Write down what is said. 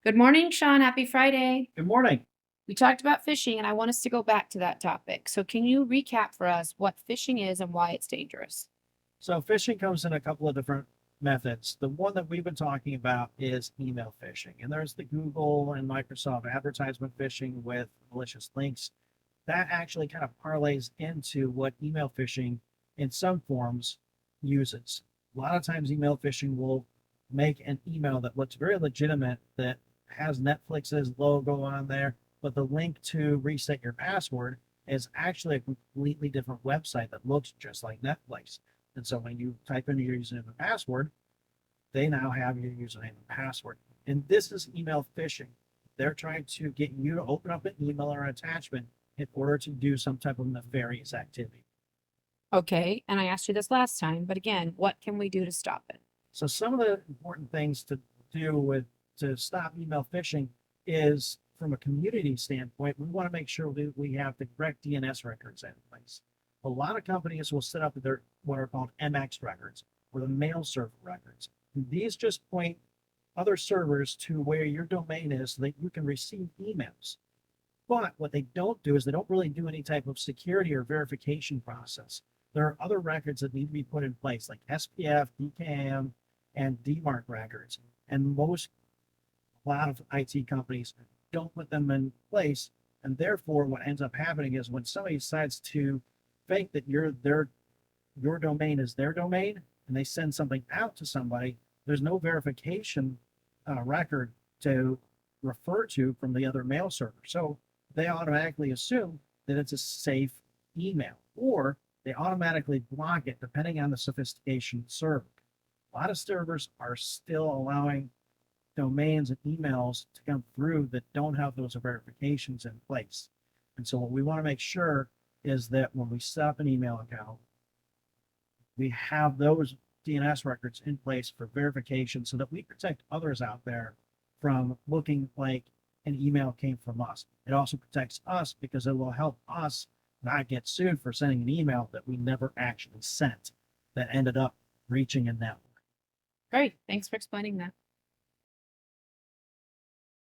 Good morning, Sean. Happy Friday. Good morning. We talked about phishing, and I want us to go back to that topic. So, can you recap for us what phishing is and why it's dangerous? So phishing comes in a couple of different methods. The one that we've been talking about is email phishing. And there's the Google and Microsoft advertisement phishing with malicious links. That actually kind of parlays into what email phishing in some forms uses. A lot of times email phishing will make an email that looks very legitimate, that has Netflix's logo on there, but the link to reset your password is actually a completely different website that looks just like Netflix. And so when you type in your username and password, they now have your username and password. And this is email phishing. They're trying to get you to open up an email or an attachment in order to do some type of nefarious activity. Okay. And I asked you this last time, but again, what can we do to stop it? So some of the important things to do with to stop email phishing is from a community standpoint, we want to make sure that we have the correct DNS records in place. A lot of companies will set up their what are called MX records or the mail server records. And these just point other servers to where your domain is so that you can receive emails. But what they don't do is they don't really do any type of security or verification process. There are other records that need to be put in place, like SPF, DKIM, and DMARC records. And a lot of IT companies don't put them in place. And therefore, what ends up happening is when somebody decides to fake that your domain is their domain and they send something out to somebody, there's no verification record to refer to from the other mail server. So they automatically assume that it's a safe email, or they automatically block it depending on the sophistication of the server. A lot of servers are still allowing domains and emails to come through that don't have those verifications in place. And so what we want to make sure is that when we set up an email account, we have those DNS records in place for verification so that we protect others out there from looking like an email came from us. It also protects us because it will help us not get sued for sending an email that we never actually sent that ended up reaching a network. Great. Thanks for explaining that.